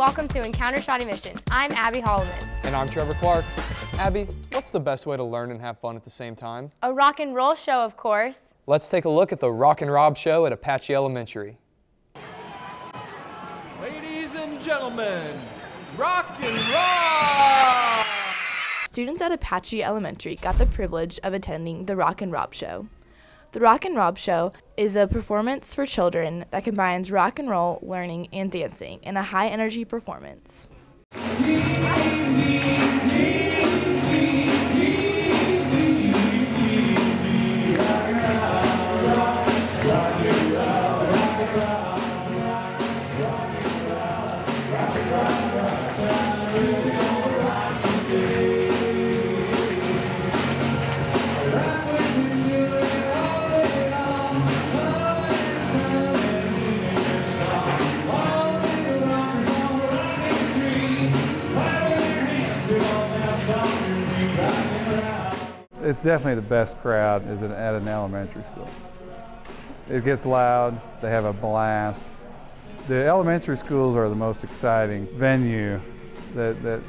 welcome to Encounter Shawnee Mission. I'm Abby Holloman. And I'm Trevor Clark. Abby, what's the best way to learn and have fun at the same time? A rock and roll show, of course. Let's take a look at the Rock and Rob show at Apache Elementary. Ladies and gentlemen, Rock and Rob! Students at Apache Elementary got the privilege of attending the Rock and Rob show. The Rock and Rob show is a performance for children that combines rock and roll, learning, and dancing in a high-energy performance. It's definitely the best crowd is at an elementary school. It gets loud, they have a blast. The elementary schools are the most exciting venue that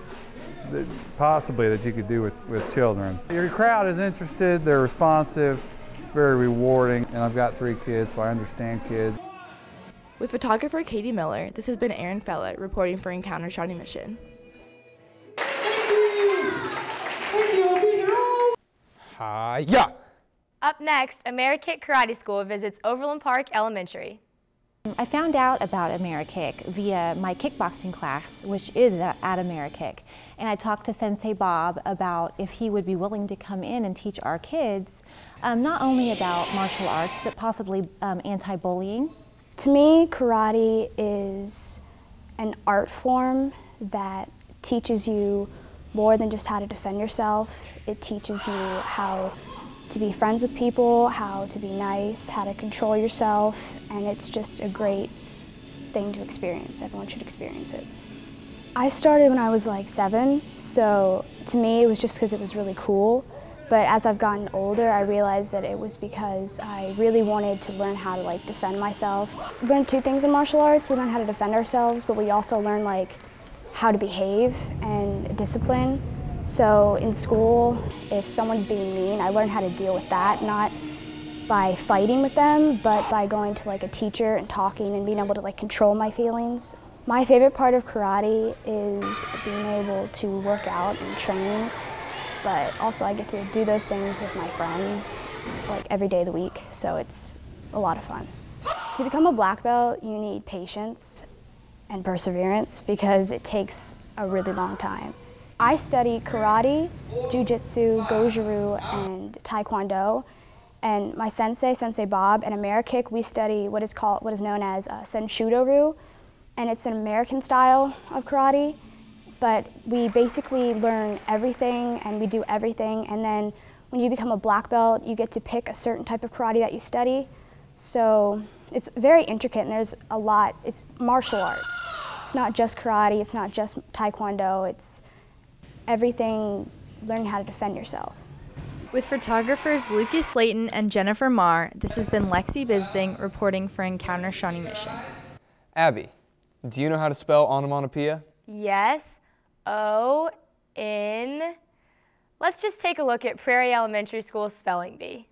possibly that you could do with children. Your crowd is interested, they're responsive, it's very rewarding, and I've got 3 kids, so I understand kids. With photographer Katie Miller, this has been Erin Fellett reporting for Encounter Shawnee Mission. Hi-ya! Up next, AmeriKick Karate School visits Overland Park Elementary. I found out about AmeriKick via my kickboxing class, which is at AmeriKick. And I talked to Sensei Bob about if he would be willing to come in and teach our kids not only about martial arts, but possibly anti-bullying. To me, karate is an art form that teaches you more than just how to defend yourself. It teaches you how to be friends with people, how to be nice, how to control yourself, and it's just a great thing to experience. Everyone should experience it. I started when I was like 7, so to me it was just because it was really cool. But as I've gotten older, I realized that it was because I really wanted to learn how to defend myself. We learn 2 things in martial arts. We learn how to defend ourselves, but we also learn how to behave and discipline. So in school, if someone's being mean, I learned how to deal with that, not by fighting with them, but by going to a teacher and talking and being able to control my feelings. My favorite part of karate is being able to work out and train, but also I get to do those things with my friends every day of the week, so it's a lot of fun. To become a black belt, you need patience and perseverance because it takes a really long time. I study karate, jiu-jitsu, goju-ryu, and taekwondo. And my sensei, Sensei Bob, and AmeriKick, we study what is known as Senshudo-ryu, and it's an American style of karate. But we basically learn everything and we do everything. And then when you become a black belt, you get to pick a certain type of karate that you study. So it's very intricate and there's a lot. It's martial arts. It's not just karate, it's not just taekwondo, it's everything, learning how to defend yourself. With photographers Lucas Slayton and Jennifer Marr, this has been Lexi Bisbing reporting for Encounter Shawnee Mission. Abby, do you know how to spell onomatopoeia? Yes, O-N. Let's just take a look at Prairie Elementary School's spelling bee.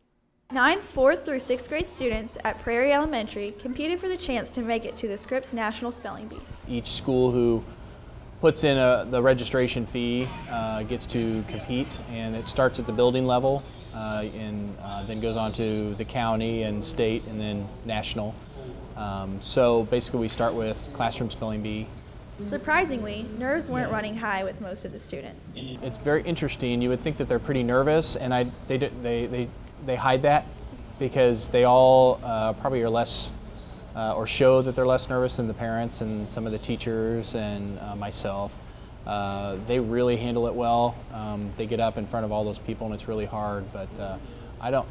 9 4th through 6th grade students at Prairie Elementary competed for the chance to make it to the Scripps National Spelling Bee. Each school who puts in the registration fee gets to compete, and it starts at the building level and then goes on to the county and state and then national. So basically we start with classroom spelling bee. Surprisingly, nerves weren't running high with most of the students. It's very interesting. You would think that they're pretty nervous, and they hide that because they all probably are less or show that they're less nervous than the parents and some of the teachers and myself. They really handle it well. They get up in front of all those people and it's really hard, but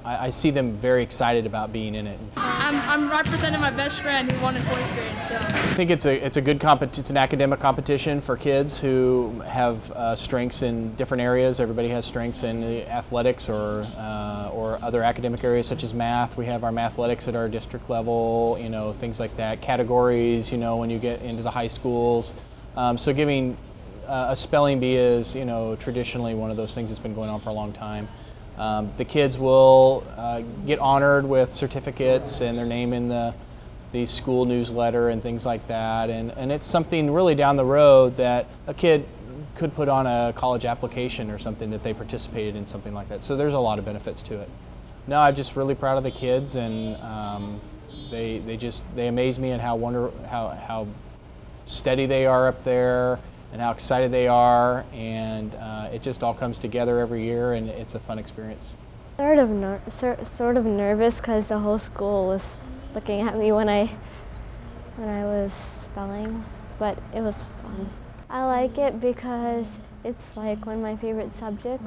I see them very excited about being in it. I'm representing my best friend who won in 4th grade, so. I think it's a good it's an academic competition for kids who have strengths in different areas. Everybody has strengths in athletics or other academic areas such as math. We have our mathletics at our district level, things like that. Categories, when you get into the high schools. So giving a spelling bee is, you know, traditionally one of those things that's been going on for a long time. The kids will get honored with certificates and their name in the school newsletter and things like that, and it's something really down the road that a kid could put on a college application or something that they participated in something like that. So there's a lot of benefits to it. No, I'm just really proud of the kids, and they amaze me and how steady they are up there and how excited they are, and it just all comes together every year, and it's a fun experience. Sort of nervous because the whole school was looking at me when I was spelling, but it was fun. I like it because it's like one of my favorite subjects.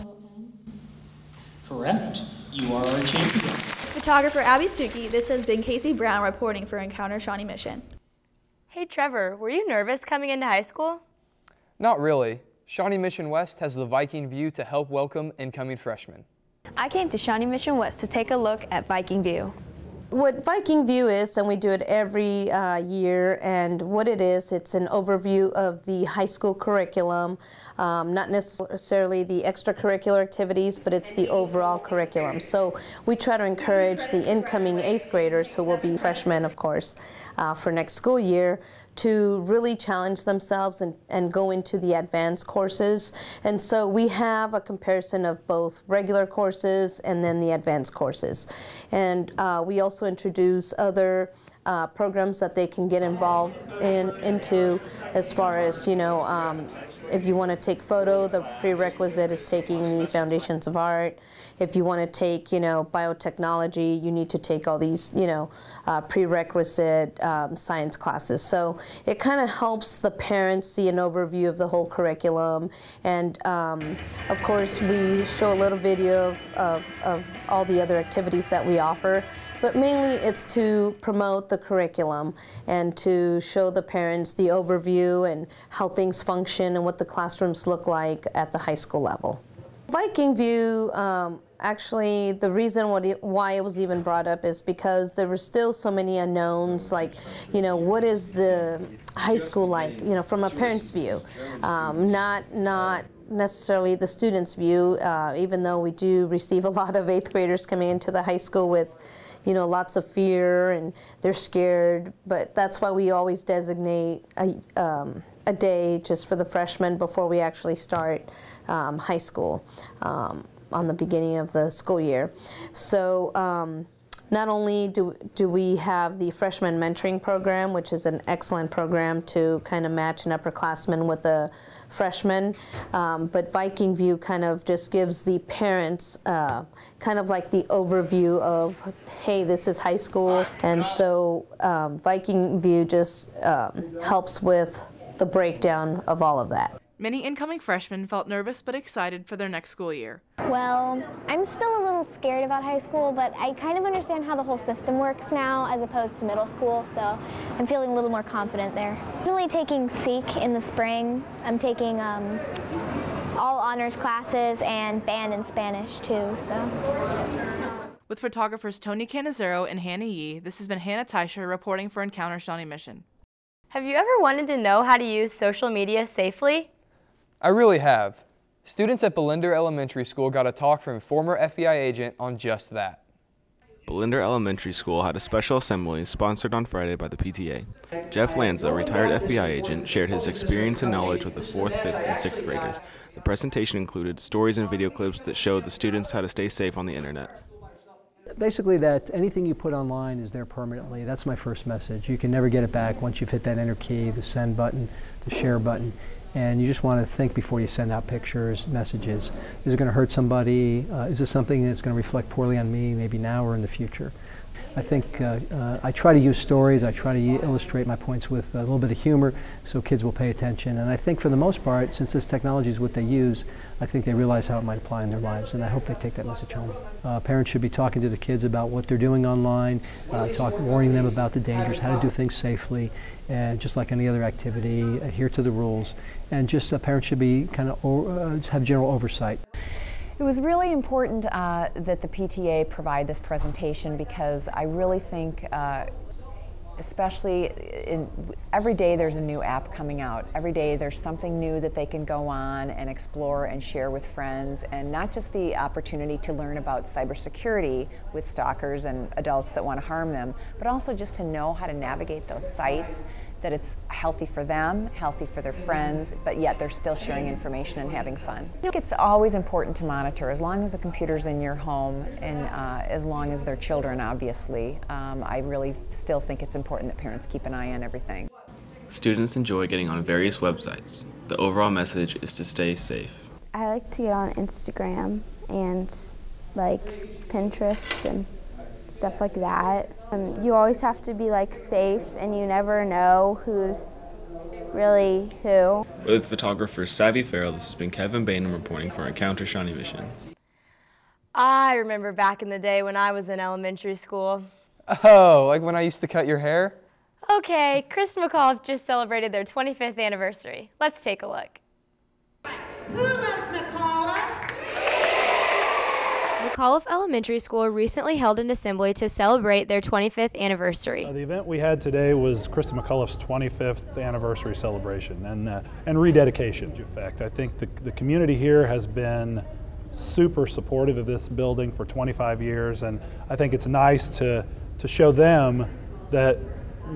Correct. You are our champion. Photographer Abby Stuckey, this has been Casey Brown reporting for Encounter Shawnee Mission. Hey Trevor, were you nervous coming into high school? Not really. Shawnee Mission West has the Viking View to help welcome incoming freshmen. I came to Shawnee Mission West to take a look at Viking View. What Viking View is, and we do it every year, and what it is, it's an overview of the high school curriculum, not necessarily the extracurricular activities, but it's the overall curriculum. So we try to encourage the incoming 8th graders, who will be freshmen, of course, for next school year, to really challenge themselves and go into the advanced courses. And so we have a comparison of both regular courses and then the advanced courses. And we also introduce other programs that they can get involved into, as far as, you know, if you want to take photo, the prerequisite is taking the Foundations of Art. If you want to take, you know, biotechnology, you need to take all these, you know, prerequisite science classes. So it kind of helps the parents see an overview of the whole curriculum. And of course, we show a little video of all the other activities that we offer. But mainly it's to promote the curriculum and to show the parents the overview and how things function and what the classrooms look like at the high school level. Viking View, actually the reason why it was even brought up is because there were still so many unknowns, like, you know, what is the high school like, you know, from a parent's view, not necessarily the student's view, even though we do receive a lot of 8th graders coming into the high school with, you know, lots of fear and they're scared, but that's why we always designate a day just for the freshmen before we actually start high school on the beginning of the school year. So not only do we have the freshman mentoring program, which is an excellent program to kind of match an upperclassman with a freshman, but Viking View kind of just gives the parents kind of like the overview of, hey, this is high school, and so Viking View just helps with the breakdown of all of that. Many incoming freshmen felt nervous but excited for their next school year. Well, I'm still a little scared about high school, but I kind of understand how the whole system works now as opposed to middle school, so I'm feeling a little more confident there. I'm really taking SEEK in the spring. I'm taking all honors classes and band in Spanish too, so. With photographers Tony Canizero and Hannah Yee, this has been Hannah Teicher reporting for Encounter Shawnee Mission. Have you ever wanted to know how to use social media safely? I really have. Students at Belinder Elementary School got a talk from a former FBI agent on just that. Belinder Elementary School had a special assembly sponsored on Friday by the PTA. Jeff Lanza, retired FBI agent, shared his experience and knowledge with the 4th, 5th, and 6th graders. The presentation included stories and video clips that showed the students how to stay safe on the internet. Basically, that anything you put online is there permanently. That's my first message. You can never get it back once you've hit that enter key, the send button, the share button. And you just want to think before you send out pictures, messages. Is it going to hurt somebody? Is this something that's going to reflect poorly on me, maybe now or in the future? I think I try to use stories. I try to illustrate my points with a little bit of humor so kids will pay attention. And I think for the most part, since this technology is what they use, I think they realize how it might apply in their lives, and I hope they take that message home. Parents should be talking to the kids about what they're doing online, warning them about the dangers, how to do things safely, and just like any other activity, adhere to the rules, and just parents should be kind of have general oversight. It was really important that the PTA provide this presentation because I really think especially every day there's a new app coming out. Every day there's something new that they can go on and explore and share with friends, and not just the opportunity to learn about cybersecurity with stalkers and adults that want to harm them, but also just to know how to navigate those sites, that it's healthy for them, healthy for their friends, but yet they're still sharing information and having fun. I think it's always important to monitor, as long as the computer's in your home and as long as they're children, obviously. I really still think it's important that parents keep an eye on everything. Students enjoy getting on various websites. The overall message is to stay safe. I like to get on Instagram and like Pinterest and stuff like that. You always have to be like safe, and you never know who's really who. With photographer Savvy Farrell, this has been Kevin Bainham reporting for Encounter Shawnee Mission. I remember back in the day when I was in elementary school. Oh, like when I used to cut your hair? Okay, Chris and McAuliffe just celebrated their 25th anniversary. Let's take a look. Who loves McAuliffe? McAuliffe Elementary School recently held an assembly to celebrate their 25th anniversary. The event we had today was Krista McAuliffe's 25th anniversary celebration and rededication. In fact, I think the community here has been super supportive of this building for 25 years, and I think it's nice to show them that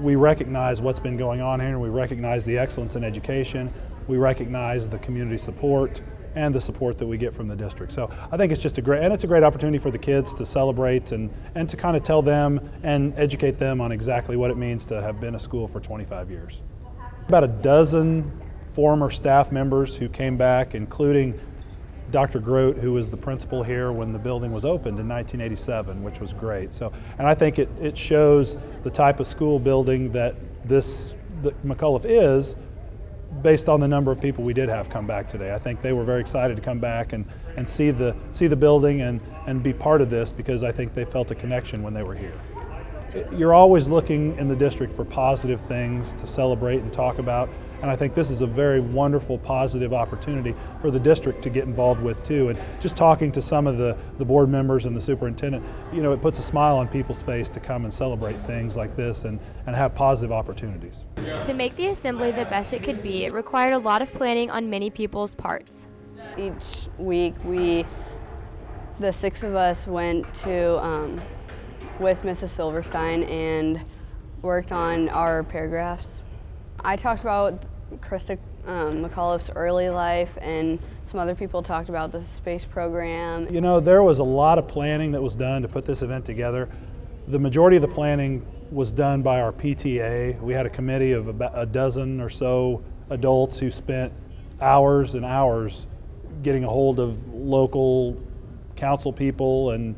we recognize what's been going on here, and we recognize the excellence in education, we recognize the community support and the support that we get from the district. So I think it's just a great opportunity for the kids to celebrate and to kind of tell them and educate them on exactly what it means to have been a school for 25 years. About a dozen former staff members who came back, including Dr. Grote, who was the principal here when the building was opened in 1987, which was great. So, and I think it shows the type of school building that McAuliffe is, based on the number of people we did have come back today. I think they were very excited to come back and see the building and be part of this, because I think they felt a connection when they were here. You're always looking in the district for positive things to celebrate and talk about, and I think this is a very wonderful, positive opportunity for the district to get involved with too. And just talking to some of the board members and the superintendent, you know, it puts a smile on people's face to come and celebrate things like this and have positive opportunities. To make the assembly the best it could be, it required a lot of planning on many people's parts. Each week the six of us went to with Mrs. Silverstein and worked on our paragraphs. I talked about Krista McAuliffe's early life, and some other people talked about the space program. You know, there was a lot of planning that was done to put this event together. The majority of the planning was done by our PTA. We had a committee of about a dozen or so adults who spent hours and hours getting a hold of local council people and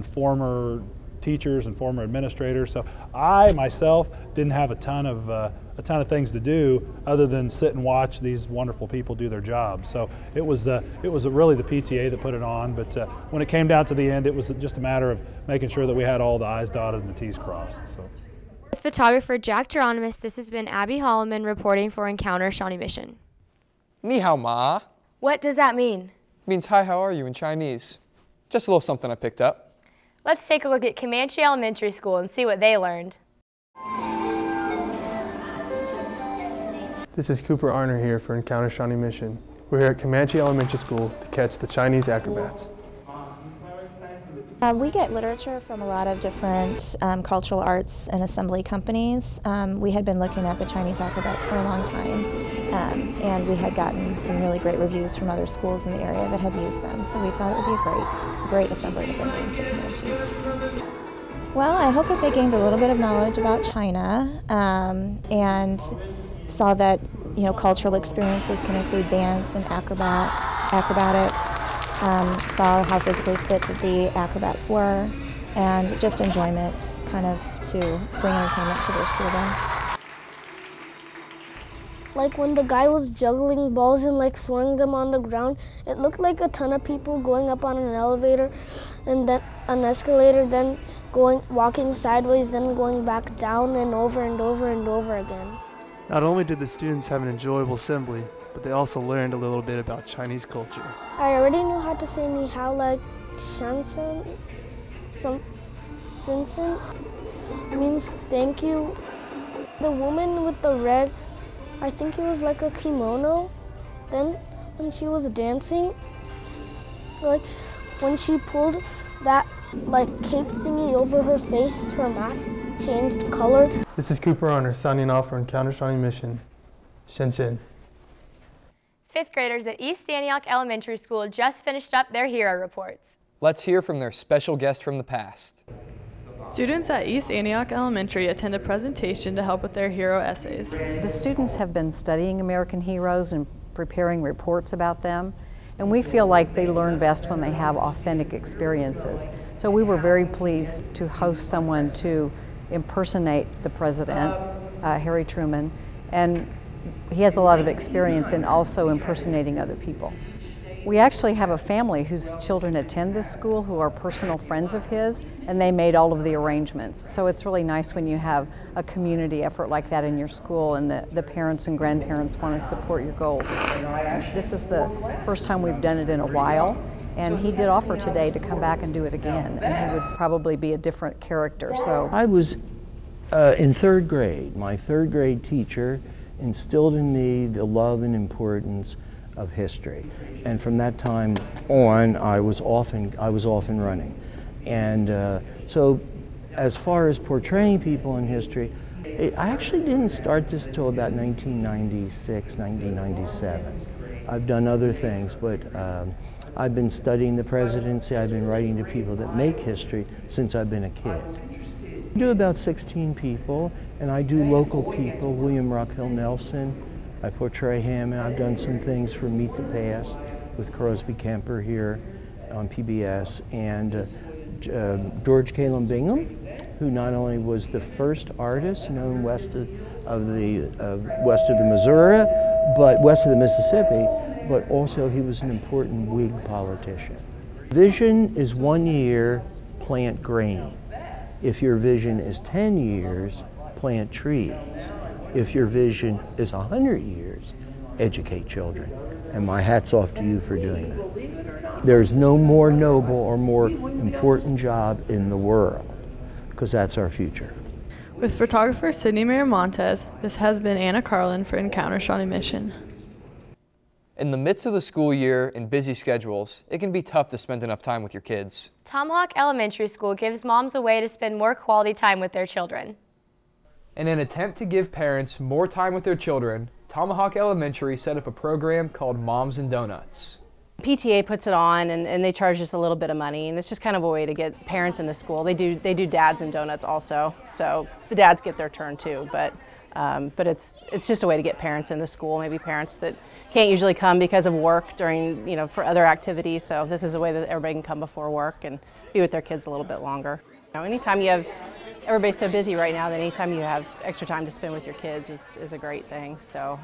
former teachers and former administrators. So I myself didn't have a ton of things to do other than sit and watch these wonderful people do their jobs. So it was really the PTA that put it on, but when it came down to the end, it was just a matter of making sure that we had all the I's dotted and the T's crossed. So. With photographer Jack Geronimus, this has been Abby Holloman reporting for Encounter Shawnee Mission. Ni hao ma. What does that mean? It means hi, how are you in Chinese. Just a little something I picked up. Let's take a look at Comanche Elementary School and see what they learned. This is Cooper Arner here for Encounter Shawnee Mission. We're here at Comanche Elementary School to catch the Chinese acrobats. We get literature from a lot of different cultural arts and assembly companies. We had been looking at the Chinese acrobats for a long time, and we had gotten some really great reviews from other schools in the area that had used them, so we thought it would be a great assembly to bring into Comanche. Well, I hope that they gained a little bit of knowledge about China and saw that, you know, cultural experiences can include dance and acrobatics. Saw how physically fit that the acrobats were, and just enjoyment kind of to bring entertainment to their school day. Like when the guy was juggling balls and like throwing them on the ground, it looked like a ton of people going up on an elevator and then an escalator, then walking sideways, then going back down and over and over and over again. Not only did the students have an enjoyable assembly, but they also learned a little bit about Chinese culture. I already knew how to say ni hao, like shansen, sinsen means thank you. The woman with the red, I think it was like a kimono. Then when she was dancing, like when she pulled that like cape thingy over her face, her mask changed color. This is Cooper Honor signing off for Encounter Shawnee Mission. Shenzhen. Fifth graders at East Antioch Elementary School just finished up their hero reports. Let's hear from their special guest from the past. Students at East Antioch Elementary attend a presentation to help with their hero essays. The students have been studying American heroes and preparing reports about them, and we feel like they learn best when they have authentic experiences. So we were very pleased to host someone to impersonate the president, Harry Truman, and he has a lot of experience in also impersonating other people. We actually have a family whose children attend this school who are personal friends of his, and they made all of the arrangements. So it's really nice when you have a community effort like that in your school and the parents and grandparents want to support your goals. This is the first time we've done it in a while, and he did offer today to come back and do it again, and he would probably be a different character. So I was in third grade. My third grade teacher instilled in me the love and importance of history, and from that time on I was often running, and so as far as portraying people in history, I actually didn't start this till about 1996, 1997. I've done other things, but I've been studying the presidency, I've been writing to people that make history since I've been a kid. I do about 16 people, and I do local people. William Rockhill Nelson, I portray him, and I've done some things for Meet the Past with Crosby Kemper here on PBS, and George Calum Bingham, who not only was the first artist known west of the Missouri, but west of the Mississippi, but also he was an important Whig politician. Vision is 1 year, plant grain. If your vision is 10 years, plant trees. If your vision is 100 years, educate children. And my hat's off to you for doing that. There's no more noble or more important job in the world, because that's our future. With photographer Sydney Miramontes, this has been Anna Carlin for Encounter Shawnee Mission. In the midst of the school year and busy schedules, it can be tough to spend enough time with your kids. Tomahawk Elementary School gives moms a way to spend more quality time with their children. In an attempt to give parents more time with their children, Tomahawk Elementary set up a program called Moms and Donuts. PTA puts it on, and they charge just a little bit of money, and it's just kind of a way to get parents in the school. They do dads and donuts also, so the dads get their turn too. But it's just a way to get parents in the school. Maybe parents that can't usually come because of work during for other activities. So this is a way that everybody can come before work and be with their kids a little bit longer. Anytime you have, everybody's so busy right now that anytime you have extra time to spend with your kids is a great thing. So,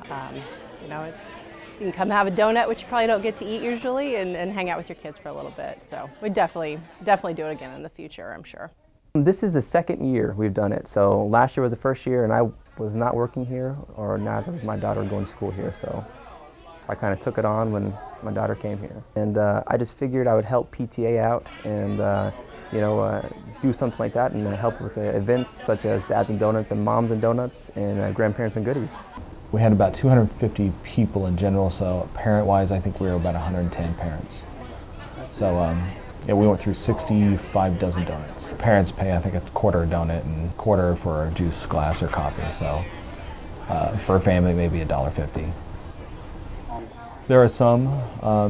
you can come have a donut, which you probably don't get to eat usually, and hang out with your kids for a little bit. So we'd definitely do it again in the future, I'm sure. This is the second year we've done it. So last year was the first year, and I was not working here, or neither was my daughter going to school here. So I kind of took it on when my daughter came here. And I just figured I would help PTA out and do something like that and help with events such as Dads and Donuts and Moms and Donuts and Grandparents and Goodies. We had about 250 people in general, so parent-wise I think we were about 110 parents. So we went through 65 dozen donuts. Parents pay I think a quarter a donut and a quarter for a juice glass or coffee, so for a family maybe $1.50. There are some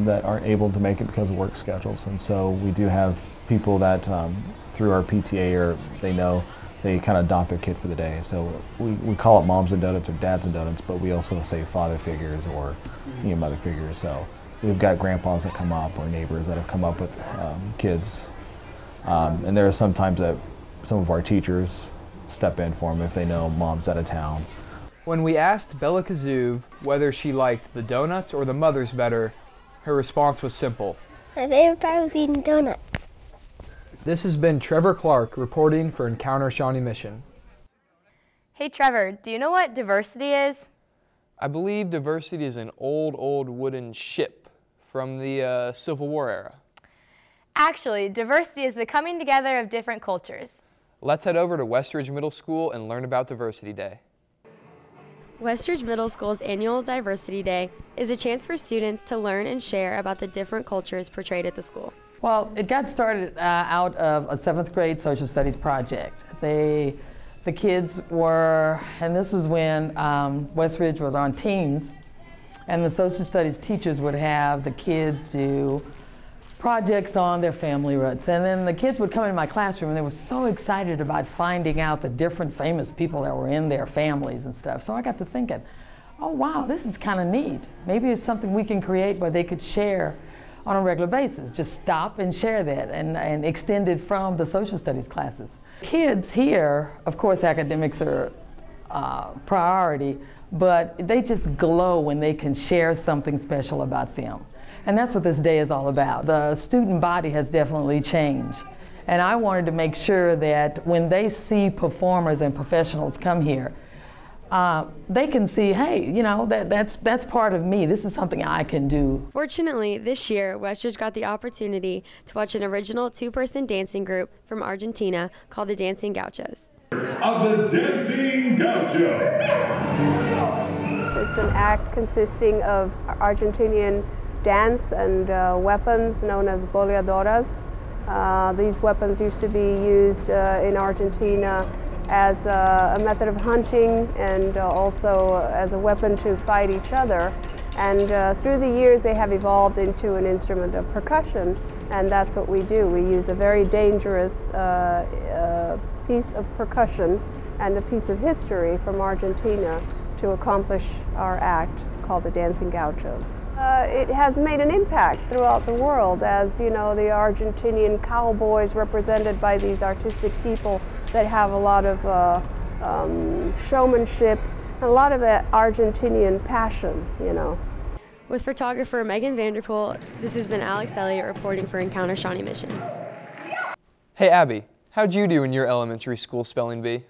that aren't able to make it because of work schedules, and so we do have people that through our PTA or they kind of adopt their kid for the day. So we call it Moms and Donuts or Dads and Donuts, but we also say father figures or mother figures. So we've got grandpas that come up or neighbors that have come up with kids. And there are sometimes that some of our teachers step in for them if they know mom's out of town. When we asked Bella Kazuv whether she liked the donuts or the mothers better, her response was simple. My favorite part was eating donuts. This has been Trevor Clark reporting for Encounter Shawnee Mission. Hey Trevor, do you know what diversity is? I believe diversity is an old wooden ship from the Civil War era. Actually, diversity is the coming together of different cultures. Let's head over to Westridge Middle School and learn about Diversity Day. Westridge Middle School's annual Diversity Day is a chance for students to learn and share about the different cultures portrayed at the school. Well, it got started out of a 7th grade social studies project. The kids were, and this was when Westridge was on teams, and the social studies teachers would have the kids do projects on their family roots. And then the kids would come into my classroom and they were so excited about finding out the different famous people that were in their families and stuff. So I got to thinking, oh wow, this is kind of neat. Maybe it's something we can create where they could share on a regular basis. Just stop and share that and extend it from the social studies classes. Kids here, of course academics are priority, but they just glow when they can share something special about them. And that's what this day is all about. The student body has definitely changed. And I wanted to make sure that when they see performers and professionals come here, they can see, hey, you know, that's part of me. This is something I can do. Fortunately, this year, Westridge got the opportunity to watch an original 2-person dancing group from Argentina called the Dancing Gauchos. Of the Dancing Gaucho. It's an act consisting of Argentinian dance and weapons known as boleadoras. These weapons used to be used in Argentina as a method of hunting and also as a weapon to fight each other. And through the years they have evolved into an instrument of percussion, and that's what we do. We use a very dangerous piece of percussion and a piece of history from Argentina to accomplish our act called the Dancing Gauchos. It has made an impact throughout the world, as you know, the Argentinian cowboys represented by these artistic people that have a lot of showmanship and a lot of Argentinian passion, you know. With photographer Megan Vanderpool, this has been Alex Elliott reporting for Encounter Shawnee Mission. Hey Abby, how'd you do in your elementary school spelling bee?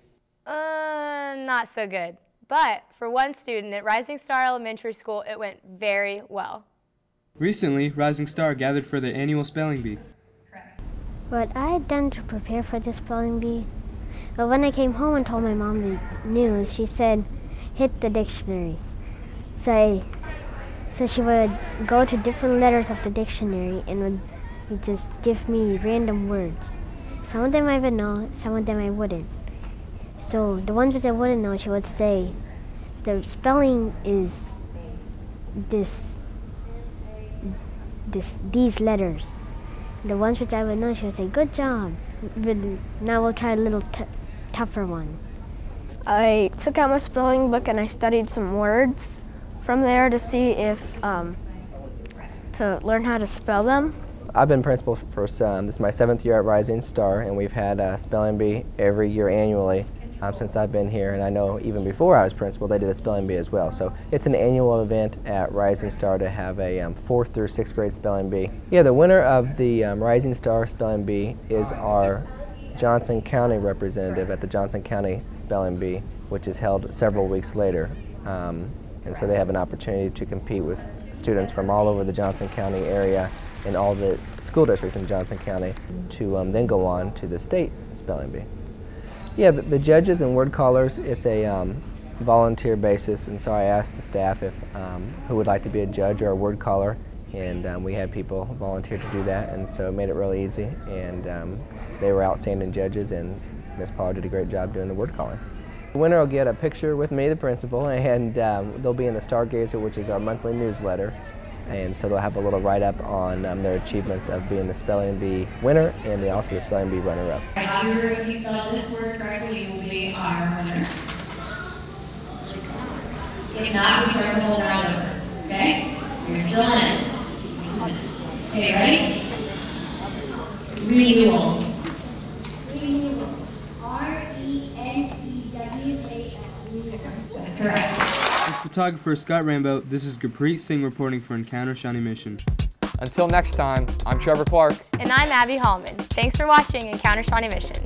Not so good. But for one student at Rising Star Elementary School, it went very well. Recently, Rising Star gathered for their annual spelling bee. What I had done to prepare for the spelling bee, but when I came home and told my mom the news, she said, hit the dictionary. So she would go to different letters of the dictionary and would just give me random words. Some of them I would know, some of them I wouldn't. So the ones which I wouldn't know, she would say, the spelling is these letters. The ones which I would know, she would say, good job. But now we'll try a little tougher one. I took out my spelling book and I studied some words from there to see if, to learn how to spell them. I've been principal for this is my 7th year at Rising Star, and we've had a spelling bee every year annually since I've been here, and I know even before I was principal they did a spelling bee as well. So it's an annual event at Rising Star to have a 4th through 6th grade spelling bee. Yeah, the winner of the Rising Star spelling bee is our Johnson County representative at the Johnson County spelling bee, which is held several weeks later. And so they have an opportunity to compete with students from all over the Johnson County area and all the school districts in Johnson County to then go on to the state spelling bee. Yeah, the judges and word callers, it's a volunteer basis, and so I asked the staff if who would like to be a judge or a word caller, and we had people volunteer to do that, and so it made it really easy, and they were outstanding judges, and Ms. Pollard did a great job doing the word calling. The winner will get a picture with me, the principal, and they'll be in the Stargazer, which is our monthly newsletter. And so they'll have a little write-up on their achievements of being the spelling bee winner and also the spelling bee runner-up. If you spell this word correctly, you will be our winner. If not, we start the whole round over. Okay? You're still in it. Okay, ready? Renewal. Renewal. R-E-N-E-W-A-L. That's correct. With photographer Scott Rambo, this is Gurpreet Singh reporting for Encounter Shawnee Mission. Until next time, I'm Trevor Clark. And I'm Abby Hallman. Thanks for watching Encounter Shawnee Mission.